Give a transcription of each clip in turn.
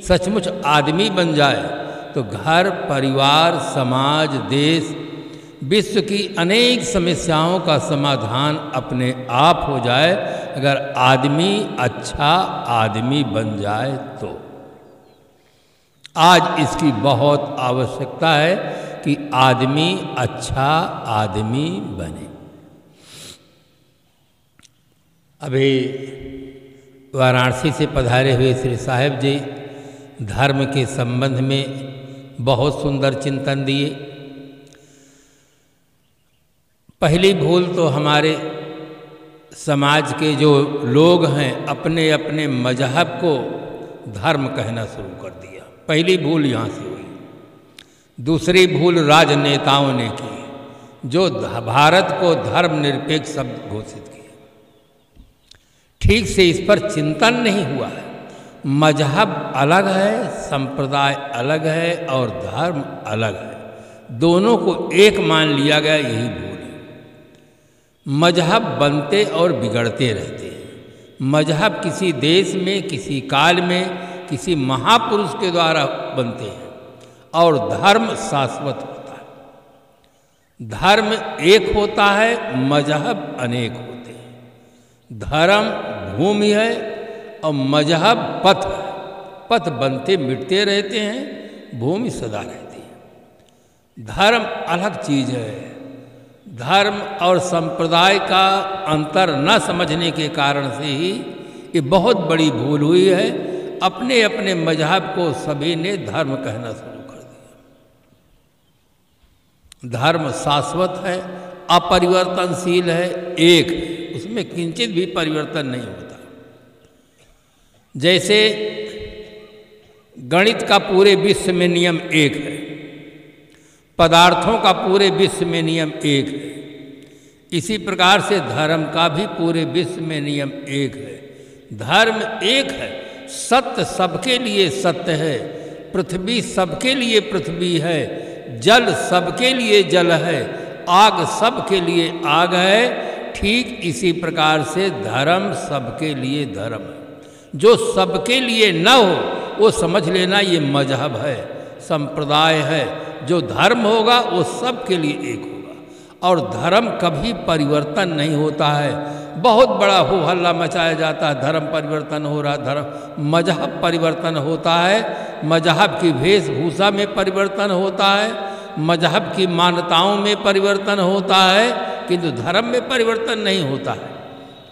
सचमुच आदमी बन जाए तो घर, परिवार, समाज, देश, विश्व की अनेक समस्याओं का समाधान अपने आप हो जाए, अगर आदमी अच्छा आदमी बन जाए तो। आज इसकी बहुत आवश्यकता है कि आदमी अच्छा आदमी बने। अभी वाराणसी से पधारे हुए श्री साहेब जी धर्म के संबंध में बहुत सुंदर चिंतन दिए। पहली भूल तो हमारे समाज के जो लोग हैं अपने अपने मजहब को धर्म कहना शुरू कर दिया। पहली भूल यहाँ से हुई। दूसरी भूल राजनेताओं ने की जो भारत को धर्मनिरपेक्ष शब्द घोषित किया। ठीक से इस पर चिंतन नहीं हुआ है। मजहब अलग है, संप्रदाय अलग है और धर्म अलग है। दोनों को एक मान लिया गया, यही भूल है। मजहब बनते और बिगड़ते रहते हैं। मजहब किसी देश में, किसी काल में, किसी महापुरुष के द्वारा बनते हैं और धर्म शाश्वत होता है। धर्म एक होता है, मजहब अनेक होते हैं। धर्म भूमि है और मजहब पथ है। पथ बनते मिटते रहते हैं, भूमि सदा रहती है। धर्म अलग चीज है। धर्म और संप्रदाय का अंतर न समझने के कारण से ही ये बहुत बड़ी भूल हुई है। अपने अपने मजहब को सभी ने धर्म कहना शुरू कर दिया। धर्म शाश्वत है, अपरिवर्तनशील है, एक है, उसमें किंचित भी परिवर्तन नहीं होता। जैसे गणित का पूरे विश्व में नियम एक है, पदार्थों का पूरे विश्व में नियम एक है, इसी प्रकार से धर्म का भी पूरे विश्व में नियम एक है। धर्म एक है, सत्य सबके लिए सत्य है, पृथ्वी सबके लिए पृथ्वी है, जल सबके लिए जल है, आग सबके लिए आग है। ठीक इसी प्रकार से धर्म सबके लिए धर्म है। जो सबके लिए न हो वो समझ लेना ये मजहब है, संप्रदाय है। जो धर्म होगा वो सबके लिए एक होगा और धर्म कभी परिवर्तन नहीं होता है। बहुत बड़ा हो हल्ला मचाया जाता है, धर्म परिवर्तन हो रहा, धर्म मजहब परिवर्तन होता है। मजहब की वेशभूषा में परिवर्तन होता है, मजहब की मान्यताओं में परिवर्तन होता है, किंतु धर्म में परिवर्तन नहीं होता है।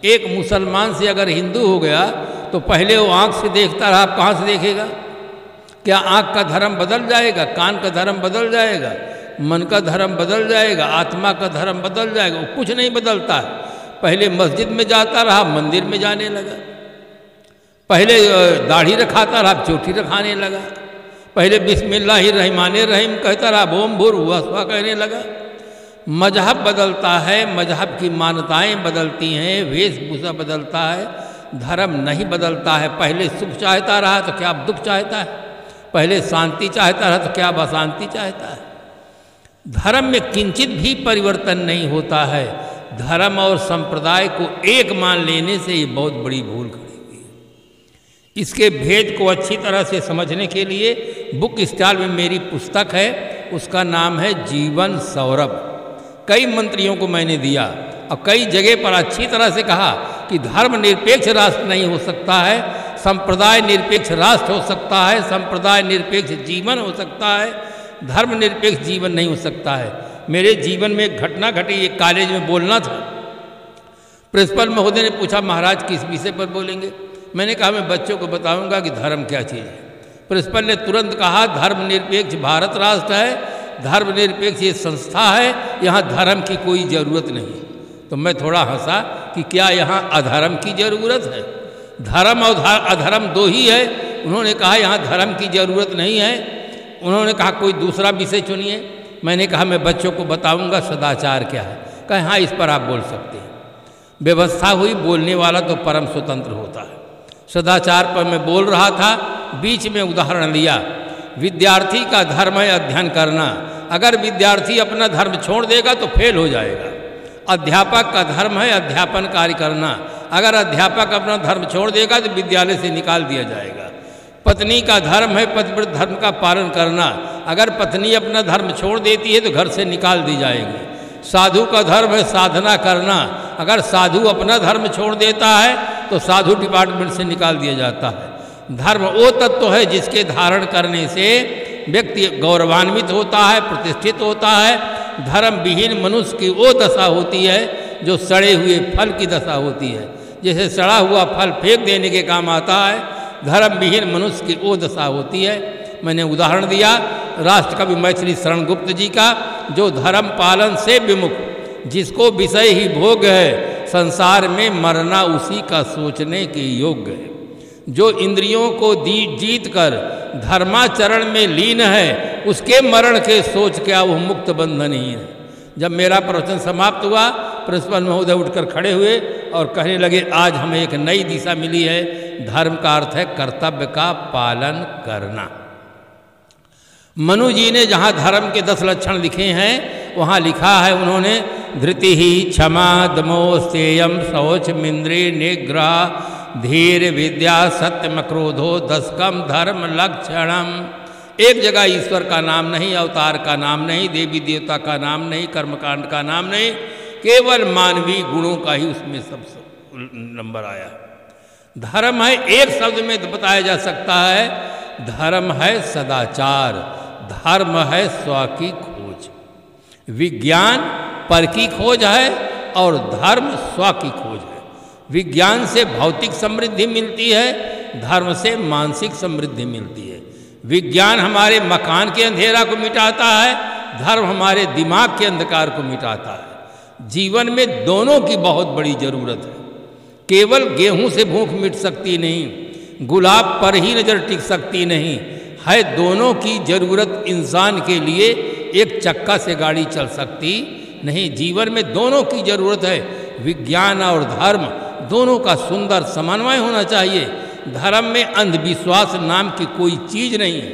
एक मुसलमान से अगर हिंदू हो गया तो पहले वो आँख से देखता रहा, कहाँ से देखेगा? क्या आँख का धर्म बदल जाएगा? कान का धर्म बदल जाएगा? मन का धर्म बदल जाएगा? आत्मा का धर्म बदल जाएगा? वो कुछ नहीं बदलता है। पहले मस्जिद में जाता रहा, मंदिर में जाने लगा। पहले दाढ़ी रखाता रहा, चोटी रखाने लगा। पहले बिस्मिल्लाहिर्रहमानिर्रहीम कहता रहा, बोम भूर हुआ कहने लगा। मजहब बदलता है, मजहब की मान्यताएं बदलती हैं, वेशभूषा बदलता है, धर्म नहीं बदलता है। पहले सुख चाहता रहा तो क्या अब दुख चाहता है? पहले शांति चाहता रहा तो क्या अब अशांति चाहता है? धर्म में किंचित भी परिवर्तन नहीं होता है। धर्म और संप्रदाय को एक मान लेने से ये बहुत बड़ी भूल खड़ी हुई है। इसके भेद को अच्छी तरह से समझने के लिए बुक स्टॉल में मेरी पुस्तक है, उसका नाम है जीवन सौरभ। कई मंत्रियों को मैंने दिया और कई जगह पर अच्छी तरह से कहा कि धर्म निरपेक्ष राष्ट्र नहीं हो सकता है, संप्रदाय निरपेक्ष राष्ट्र हो सकता है, संप्रदाय निरपेक्ष जीवन हो सकता है, धर्म निरपेक्ष जीवन नहीं हो सकता है। मेरे जीवन में एक घटना घटी, एक कॉलेज में बोलना था। प्रिंसिपल महोदय ने पूछा, महाराज किस विषय पर बोलेंगे? मैंने कहा मैं बच्चों को बताऊंगा कि धर्म क्या चीज़ है। प्रिंसिपल ने तुरंत कहा, धर्मनिरपेक्ष भारत राष्ट्र है, धर्मनिरपेक्ष ये संस्था है, यहाँ धर्म की कोई ज़रूरत नहीं। तो मैं थोड़ा हंसा कि क्या यहाँ अधर्म की ज़रूरत है? धर्म और अधर्म दो ही है। उन्होंने कहा यहाँ धर्म की ज़रूरत नहीं है। उन्होंने कहा कोई दूसरा विषय चुनिए। मैंने कहा मैं बच्चों को बताऊंगा सदाचार क्या है। कहा हाँ इस पर आप बोल सकते हैं। व्यवस्था हुई, बोलने वाला तो परम स्वतंत्र होता है। सदाचार पर मैं बोल रहा था, बीच में उदाहरण लिया, विद्यार्थी का धर्म है अध्ययन करना। अगर विद्यार्थी अपना धर्म छोड़ देगा तो फेल हो जाएगा। अध्यापक का धर्म है अध्यापन कार्य करना। अगर अध्यापक अपना धर्म छोड़ देगा तो विद्यालय से निकाल दिया जाएगा। पत्नी का धर्म है पतिव्रत धर्म का पालन करना। अगर पत्नी अपना धर्म छोड़ देती है तो घर से निकाल दी जाएगी। साधु का धर्म है साधना करना। अगर साधु अपना धर्म छोड़ देता है तो साधु डिपार्टमेंट से निकाल दिया जाता है। धर्म वो तत्व है जिसके धारण करने से व्यक्ति गौरवान्वित होता है, प्रतिष्ठित होता है। धर्म विहीन मनुष्य की वो दशा होती है जो सड़े हुए फल की दशा होती है। जैसे सड़ा हुआ फल फेंक देने के काम आता है, धर्म विहीन मनुष्य की वो दशा होती है। मैंने उदाहरण दिया राष्ट्रकवि मैथिली शरण गुप्त जी का, जो धर्म पालन से विमुख, जिसको विषय ही भोग है, संसार में मरना उसी का सोचने के योग्य है। जो इंद्रियों को जीत कर धर्माचरण में लीन है, उसके मरण के सोच क्या वो मुक्त बंधनहीन है। जब मेरा प्रवचन समाप्त हुआ, प्रिंसिपल महोदय उठकर खड़े हुए और कहने लगे, आज हमें एक नई दिशा मिली है। धर्म का अर्थ है कर्तव्य का पालन करना। मनु जी ने जहाँ धर्म के 10 लक्षण लिखे हैं, वहाँ लिखा है उन्होंने, धृति ही क्षमा दमो स्तेयम शौच मिंद्रे निग्रह धीर विद्या सत्यम क्रोधो दशकम धर्म लक्षणम। एक जगह ईश्वर का नाम नहीं, अवतार का नाम नहीं, देवी देवता का नाम नहीं, कर्मकांड का नाम नहीं, केवल मानवीय गुणों का ही उसमें सबसे नंबर आया। धर्म है, एक शब्द में बताया जा सकता है, धर्म है सदाचार, धर्म है स्व की खोज। विज्ञान पर की खोज है और धर्म स्व की खोज है। विज्ञान से भौतिक समृद्धि मिलती है, धर्म से मानसिक समृद्धि मिलती है। विज्ञान हमारे मकान के अंधेरा को मिटाता है, धर्म हमारे दिमाग के अंधकार को मिटाता है। जीवन में दोनों की बहुत बड़ी जरूरत है। केवल गेहूं से भूख मिट सकती नहीं, गुलाब पर ही नजर टिक सकती नहीं है। दोनों की जरूरत इंसान के लिए, एक चक्का से गाड़ी चल सकती नहीं। जीवन में दोनों की जरूरत है। विज्ञान और धर्म दोनों का सुंदर समन्वय होना चाहिए। धर्म में अंधविश्वास नाम की कोई चीज नहीं है।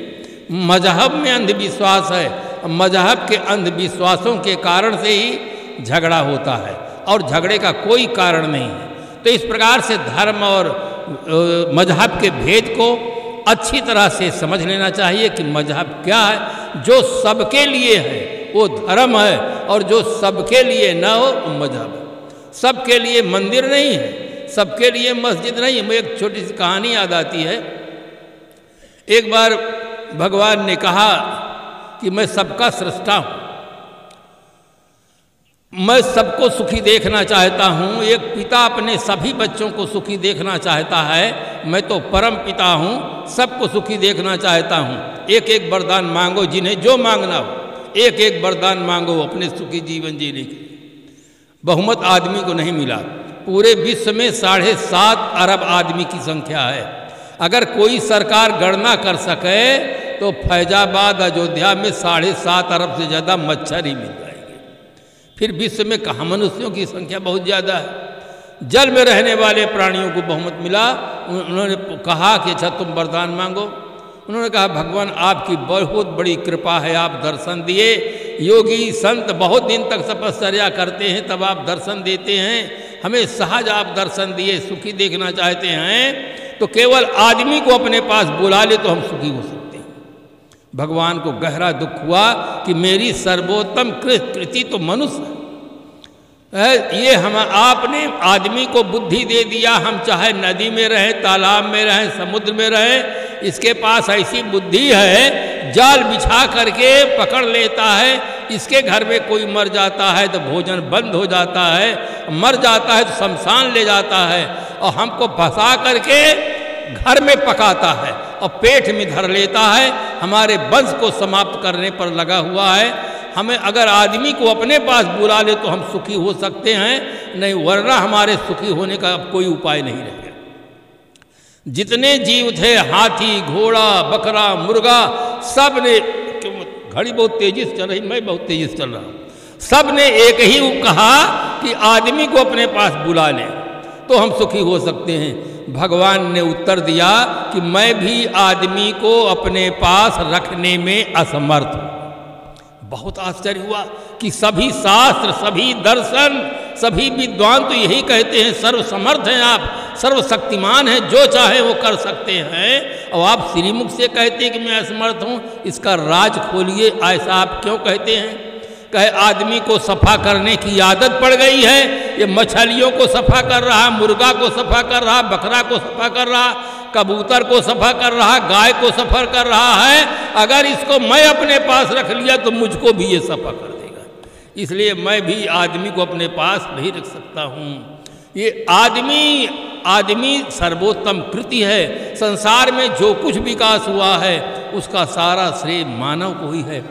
मजहब में अंधविश्वास है, मजहब के अंधविश्वासों के कारण से ही झगड़ा होता है और झगड़े का कोई कारण नहीं है। तो इस प्रकार से धर्म और मजहब के भेद को अच्छी तरह से समझ लेना चाहिए कि मजहब क्या है। जो सबके लिए है वो धर्म है, और जो सबके लिए न हो वो मजहब है। सबके लिए मंदिर नहीं है, सबके लिए मस्जिद नहीं है। मुझे एक छोटी सी कहानी याद आती है। एक बार भगवान ने कहा कि मैं सबका सृष्टा हूँ, मैं सबको सुखी देखना चाहता हूँ। एक पिता अपने सभी बच्चों को सुखी देखना चाहता है। मैं तो परम पिता हूँ, सबको सुखी देखना चाहता हूँ। एक एक वरदान मांगो, जिन्हें जो मांगना हो, एक एक वरदान मांगो अपने सुखी जीवन जीने के। बहुमत आदमी को नहीं मिला। पूरे विश्व में 7.5 अरब आदमी की संख्या है। अगर कोई सरकार गणना कर सके तो फैजाबाद अयोध्या में 7.5 अरब से ज़्यादा मच्छर ही मिल जाएंगे। फिर विश्व में कहाँ मनुष्यों की संख्या बहुत ज़्यादा है। जल में रहने वाले प्राणियों को बहुमत मिला। उन्होंने कहा कि अच्छा तुम वरदान मांगो। उन्होंने कहा भगवान आपकी बहुत बड़ी कृपा है, आप दर्शन दिए। योगी संत बहुत दिन तक तपस्या करते हैं तब आप दर्शन देते हैं, हमें सहज आप दर्शन दिए, सुखी देखना चाहते हैं तो केवल आदमी को अपने पास बुला ले तो हम सुखी हो सकते हैं। भगवान को गहरा दुख हुआ कि मेरी सर्वोत्तम कृति तो मनुष्य है। ये हम आपने आदमी को बुद्धि दे दिया, हम चाहे नदी में रहें, तालाब में रहें, समुद्र में रहें, इसके पास ऐसी बुद्धि है, जाल बिछा करके पकड़ लेता है। इसके घर में कोई मर जाता है तो भोजन बंद हो जाता है, मर जाता है तो शमशान ले जाता है, और हमको फंसा करके घर में पकाता है और पेट में धर लेता है। हमारे वंश को समाप्त करने पर लगा हुआ है। हमें अगर आदमी को अपने पास बुला ले तो हम सुखी हो सकते हैं, नहीं वरना हमारे सुखी होने का कोई उपाय नहीं रहेगा। जितने जीव थे, हाथी, घोड़ा, बकरा, मुर्गा, सब ने, घड़ी बहुत तेजी से चल रही, मैं बहुत तेजी से चल रहा हूँ, सब ने एक ही कहा कि आदमी को अपने पास बुला ले तो हम सुखी हो सकते हैं। भगवान ने उत्तर दिया कि मैं भी आदमी को अपने पास रखने में असमर्थ हूँ। बहुत आश्चर्य हुआ कि सभी शास्त्र, सभी दर्शन, सभी विद्वान तो यही कहते हैं सर्वसमर्थ हैं आप, सर्वशक्तिमान है, जो चाहे वो कर सकते हैं, और आप श्रीमुख से कहते हैं कि मैं असमर्थ हूँ। इसका राज खोलिए, ऐसा आप क्यों कहते हैं? कहे आदमी को सफा करने की आदत पड़ गई है, ये मछलियों को सफा कर रहा, मुर्गा को सफा कर रहा, बकरा को सफा कर रहा, कबूतर को सफा कर रहा, गाय को सफर कर रहा है। अगर इसको मैं अपने पास रख लिया तो मुझको भी ये सफा कर देगा, इसलिए मैं भी आदमी को अपने पास नहीं रख सकता हूँ। ये आदमी सर्वोत्तम कृति है। संसार में जो कुछ विकास हुआ है उसका सारा श्रेय मानव को ही है।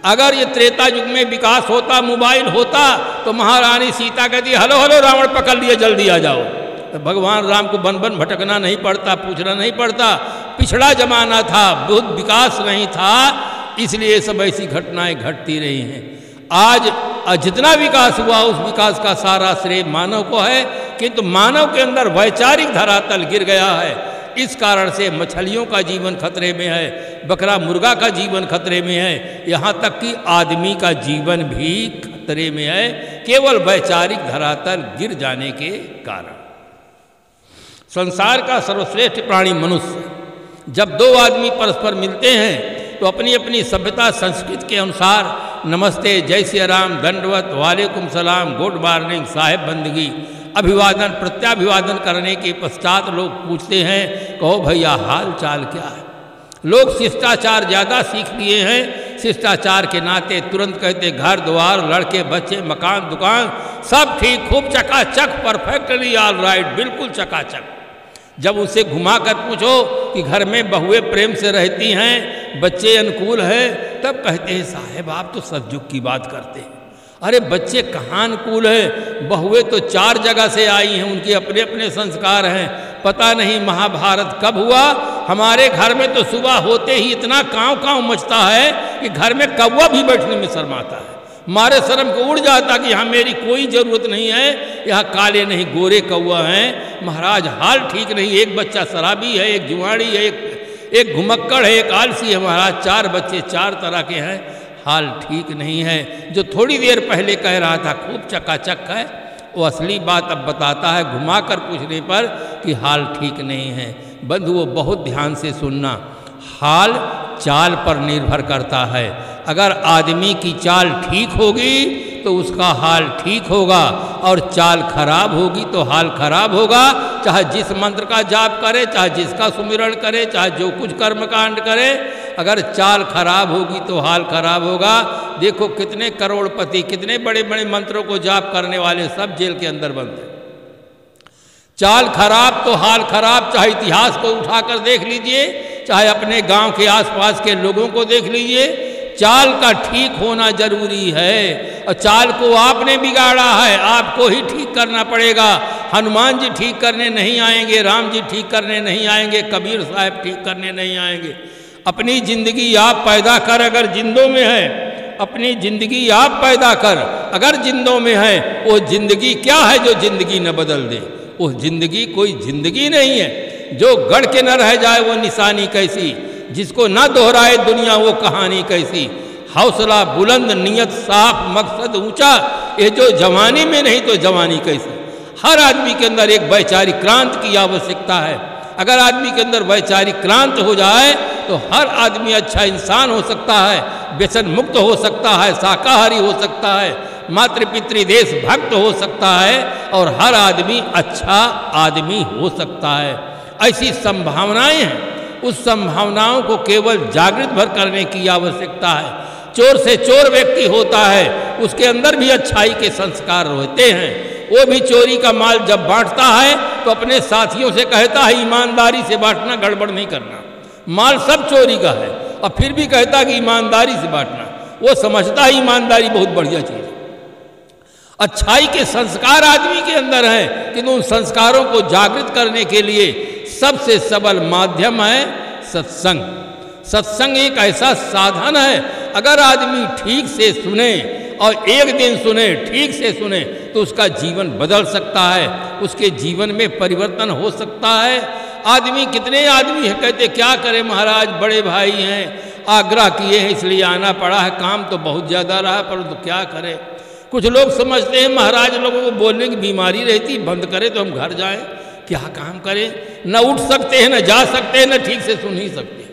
अगर ये त्रेता युग में विकास होता, मोबाइल होता, तो महारानी सीता कहती हेलो हेलो रावण पकड़ लिए, जल्दी आ जाओ। तो भगवान राम को बन बन भटकना नहीं पड़ता, पूछना नहीं पड़ता। पिछड़ा जमाना था, बहुत विकास नहीं था, इसलिए सब ऐसी घटनाएं घटती रही हैं। आज जितना विकास हुआ उस विकास का सारा श्रेय मानव को है, किंतु मानव के अंदर वैचारिक धरातल गिर गया है। इस कारण से मछलियों का जीवन खतरे में है, बकरा मुर्गा का जीवन खतरे में है, यहाँ तक कि आदमी का जीवन भी खतरे में है, केवल वैचारिक धरातल गिर जाने के कारण। संसार का सर्वश्रेष्ठ प्राणी मनुष्य। जब दो आदमी परस्पर मिलते हैं तो अपनी अपनी सभ्यता संस्कृति के अनुसार नमस्ते, जय श्री राम, दंडवत, वालेकुम सलाम, गुड मॉर्निंग, साहेब बंदगी, अभिवादन प्रत्याभिवादन करने के पश्चात लोग पूछते हैं कहो भैया हाल चाल क्या है। लोग शिष्टाचार ज़्यादा सीख लिए हैं, शिष्टाचार के नाते तुरंत कहते घर द्वार, लड़के बच्चे, मकान दुकान सब ठीक, खूब चकाचक, परफेक्टली ऑल राइट, बिल्कुल चकाचक। जब उसे घुमा कर पूछो कि घर में बहुएं प्रेम से रहती हैं, बच्चे अनुकूल हैं, तब कहते हैं साहेब आप तो सतयुग की बात करते हैं। अरे बच्चे कहाँ अनुकूल है, बहुएं तो 4 जगह से आई हैं, उनके अपने अपने संस्कार हैं। पता नहीं महाभारत कब हुआ, हमारे घर में तो सुबह होते ही इतना काँव काँव मचता है कि घर में कौवा भी बैठने में शर्माता है, मारे शर्म को उड़ जाता कि यहाँ मेरी कोई ज़रूरत नहीं है, यहाँ काले नहीं गोरे कौवा हैं। महाराज हाल ठीक नहीं, एक बच्चा शराबी है, एक जुआड़ी है, एक घुमक्कड़ है, एक आलसी है। महाराज 4 बच्चे 4 तरह के हैं, हाल ठीक नहीं है। जो थोड़ी देर पहले कह रहा था खूब चकाचक है, वो असली बात अब बताता है घुमा कर पूछने पर कि हाल ठीक नहीं है। बंधु वो बहुत ध्यान से सुनना, हाल चाल पर निर्भर करता है। अगर आदमी की चाल ठीक होगी तो उसका हाल ठीक होगा, और चाल खराब होगी तो हाल खराब होगा। चाहे जिस मंत्र का जाप करे, चाहे जिसका सुमिरण करे, चाहे जो कुछ कर्मकांड करे, अगर चाल खराब होगी तो हाल खराब होगा। देखो कितने करोड़पति, कितने बड़े बड़े मंत्रों को जाप करने वाले सब जेल के अंदर बंद हैं। चाल खराब तो हाल खराब। चाहे इतिहास को उठाकर देख लीजिए, चाहे अपने गांव के आसपास के लोगों को देख लीजिए, चाल का ठीक होना जरूरी है। और चाल को आपने बिगाड़ा है, आपको ही ठीक करना पड़ेगा। हनुमान जी ठीक करने नहीं आएंगे, राम जी ठीक करने नहीं आएंगे, कबीर साहब ठीक करने नहीं आएंगे। अपनी जिंदगी आप पैदा कर, अगर जिंदों में है, अपनी जिंदगी आप पैदा कर, अगर जिंदों में है। वो जिंदगी क्या है जो जिंदगी न बदल दे? वो जिंदगी कोई जिंदगी नहीं है। जो गढ़ के न रह जाए वो निशानी कैसी, जिसको न दोहराए दुनिया वो कहानी कैसी। हौसला बुलंद, नियत साफ, मकसद ऊंचा, ये जो जवानी में नहीं तो जवानी कैसी। हर आदमी के अंदर एक वैचारिक क्रांति की आवश्यकता है। अगर आदमी के अंदर वैचारिक क्रांति हो जाए तो हर आदमी अच्छा इंसान हो सकता है, व्यसन मुक्त हो सकता है, शाकाहारी हो सकता है, मातृपितृ देश भक्त हो सकता है, और हर आदमी अच्छा आदमी हो सकता है। ऐसी संभावनाएं हैं, उस संभावनाओं को केवल जागृत भर करने की आवश्यकता है। चोर से चोर व्यक्ति होता है, उसके अंदर भी अच्छाई के संस्कार होते हैं। वो भी चोरी का माल जब बांटता है तो अपने साथियों से कहता है ईमानदारी से बांटना, गड़बड़ नहीं करना। माल सब चोरी का है और फिर भी कहता है कि ईमानदारी से बांटना। वो समझता है ईमानदारी बहुत बढ़िया चीज़ है। अच्छाई के संस्कार आदमी के अंदर है, किंतु उन संस्कारों को जागृत करने के लिए सबसे सबल माध्यम है सत्संग। सत्संग एक ऐसा साधन है, अगर आदमी ठीक से सुने और एक दिन सुने, ठीक से सुने, तो उसका जीवन बदल सकता है, उसके जीवन में परिवर्तन हो सकता है। आदमी, कितने आदमी है कहते क्या करें महाराज, बड़े भाई हैं, आग्रह किए हैं इसलिए आना पड़ा है, काम तो बहुत ज़्यादा रहा, परंतु क्या करें। कुछ लोग समझते हैं महाराज लोगों को बोलने की बीमारी रहती, बंद करें तो हम घर जाएं। क्या काम करें, न उठ सकते हैं, न जा सकते हैं, न ठीक से सुन ही सकते हैं।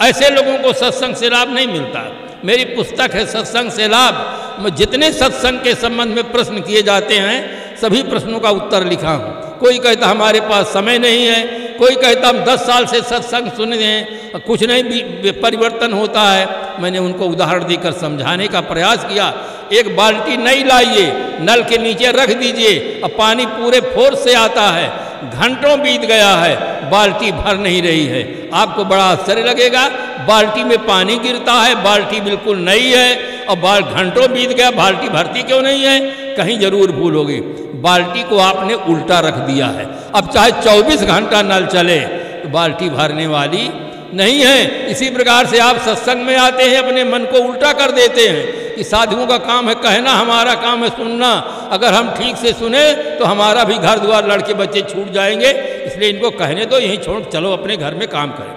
ऐसे लोगों को सत्संग से लाभ नहीं मिलता। मेरी पुस्तक है सत्संग से लाभ, मैं जितने सत्संग के संबंध में प्रश्न किए जाते हैं सभी प्रश्नों का उत्तर लिखा हूँ। कोई कहता हमारे पास समय नहीं है, कोई कहता हम 10 साल से सत्संग सुन रहे हैं, कुछ नहीं परिवर्तन होता है। मैंने उनको उदाहरण देकर समझाने का प्रयास किया। एक बाल्टी नहीं लाइए, नल के नीचे रख दीजिए, अब पानी पूरे फोर्स से आता है, घंटों बीत गया है, बाल्टी भर नहीं रही है। आपको बड़ा आश्चर्य लगेगा, बाल्टी में पानी गिरता है, बाल्टी बिल्कुल नई है, और घंटों बीत गया, बाल्टी भरती क्यों नहीं है? कहीं जरूर भूल होगी। बाल्टी को आपने उल्टा रख दिया है। अब चाहे 24 घंटा नल चले तो बाल्टी भरने वाली नहीं है। इसी प्रकार से आप सत्संग में आते हैं, अपने मन को उल्टा कर देते हैं कि साधुओं का काम है कहना, हमारा काम है सुनना। अगर हम ठीक से सुने तो हमारा भी घर द्वार लड़के बच्चे छूट जाएंगे, इसलिए इनको कहने दो, यहीं छोड़ चलो अपने घर में काम करें।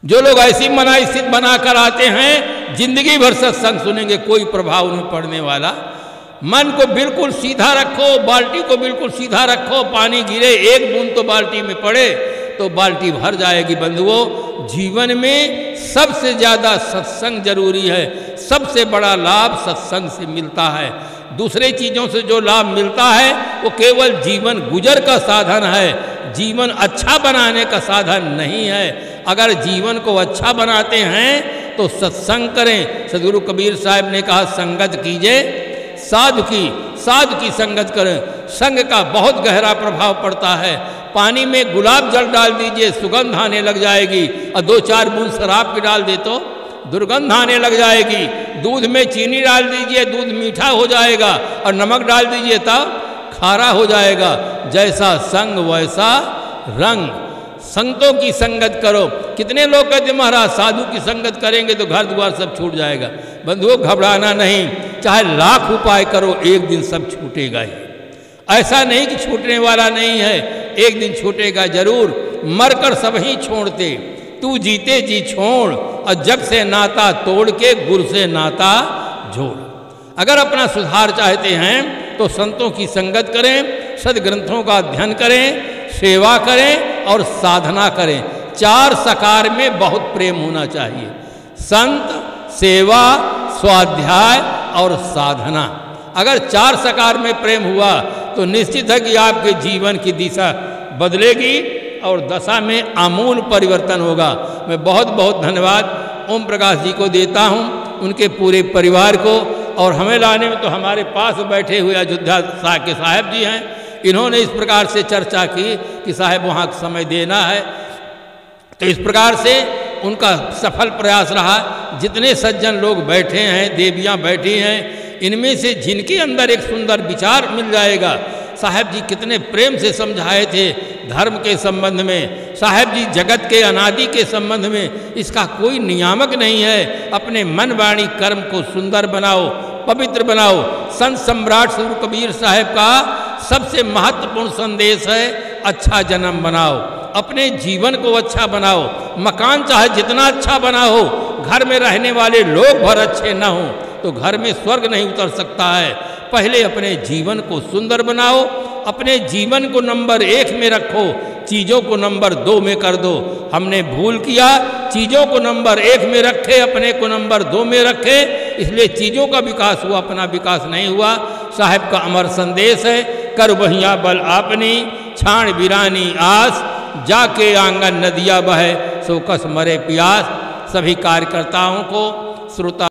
जो लोग ऐसी मना स्थिति बनाकर आते हैं, जिंदगी भर सत्संग सुनेंगे, कोई प्रभाव नहीं पड़ने वाला। मन को बिल्कुल सीधा रखो, बाल्टी को बिल्कुल सीधा रखो, पानी गिरे एक बूंद तो बाल्टी में पड़े तो बाल्टी भर जाएगी। बंधुओं, जीवन में सबसे ज़्यादा सत्संग जरूरी है। सबसे बड़ा लाभ सत्संग से मिलता है। दूसरे चीज़ों से जो लाभ मिलता है वो केवल जीवन गुजर का साधन है, जीवन अच्छा बनाने का साधन नहीं है। अगर जीवन को अच्छा बनाते हैं तो सत्संग करें। सदगुरु कबीर साहब ने कहा, संगत कीजिए साधु की संगत करें। संग का बहुत गहरा प्रभाव पड़ता है। पानी में गुलाब जल डाल दीजिए, सुगंध आने लग जाएगी, और 2-4 बूंद शराब की डाल दे तो दुर्गंध आने लग जाएगी। दूध में चीनी डाल दीजिए, दूध मीठा हो जाएगा, और नमक डाल दीजिए तब खारा हो जाएगा। जैसा संग वैसा रंग। संतों की संगत करो। कितने लोग कहते महाराज साधु की संगत करेंगे तो घर द्वार सब छूट जाएगा। बंधुओं, घबराना नहीं, चाहे लाख उपाय करो, एक दिन सब छूटेगा ही। ऐसा नहीं कि छूटने वाला नहीं है, एक दिन छूटेगा जरूर। मरकर सब ही छोड़ते, तू जीते जी छोड़, और जग से नाता तोड़ के गुरु से नाता जोड़। अगर अपना सुधार चाहते हैं तो संतों की संगत करें, सदग्रंथों का अध्ययन करें, सेवा करें और साधना करें। 4 सकार में बहुत प्रेम होना चाहिए। संत, सेवा, स्वाध्याय और साधना। अगर 4 सकार में प्रेम हुआ तो निश्चित है कि आपके जीवन की दिशा बदलेगी और दशा में आमूल परिवर्तन होगा। मैं बहुत बहुत धन्यवाद ओम प्रकाश जी को देता हूँ, उनके पूरे परिवार को। और हमें लाने में तो हमारे पास बैठे हुए अयोध्या के साहब जी हैं, इन्होंने इस प्रकार से चर्चा की कि साहब वहाँ समय देना है, तो इस प्रकार से उनका सफल प्रयास रहा। जितने सज्जन लोग बैठे हैं, देवियाँ बैठी हैं, इनमें से जिनके अंदर एक सुंदर विचार मिल जाएगा। साहब जी कितने प्रेम से समझाए थे धर्म के संबंध में, साहब जी जगत के अनादि के संबंध में। इसका कोई नियामक नहीं है। अपने मन वाणी कर्म को सुंदर बनाओ, पवित्र बनाओ। संत सम्राट सदगुरु कबीर साहब का सबसे महत्वपूर्ण संदेश है, अच्छा जन्म बनाओ, अपने जीवन को अच्छा बनाओ। मकान चाहे जितना अच्छा बना हो, घर में रहने वाले लोग भर अच्छे न हों तो घर में स्वर्ग नहीं उतर सकता है। पहले अपने जीवन को सुंदर बनाओ, अपने जीवन को नंबर 1 में रखो, चीज़ों को नंबर 2 में कर दो। हमने भूल किया, चीज़ों को नंबर 1 में रखे, अपने को नंबर 2 में रखे, इसलिए चीज़ों का विकास हुआ, अपना विकास नहीं हुआ। साहब का अमर संदेश है, कर बहिया बल आपनी, छाण बिरानी आस, जाके आंगन नदिया बहे, सो कस मरे प्यास। सभी कार्यकर्ताओं को, श्रोता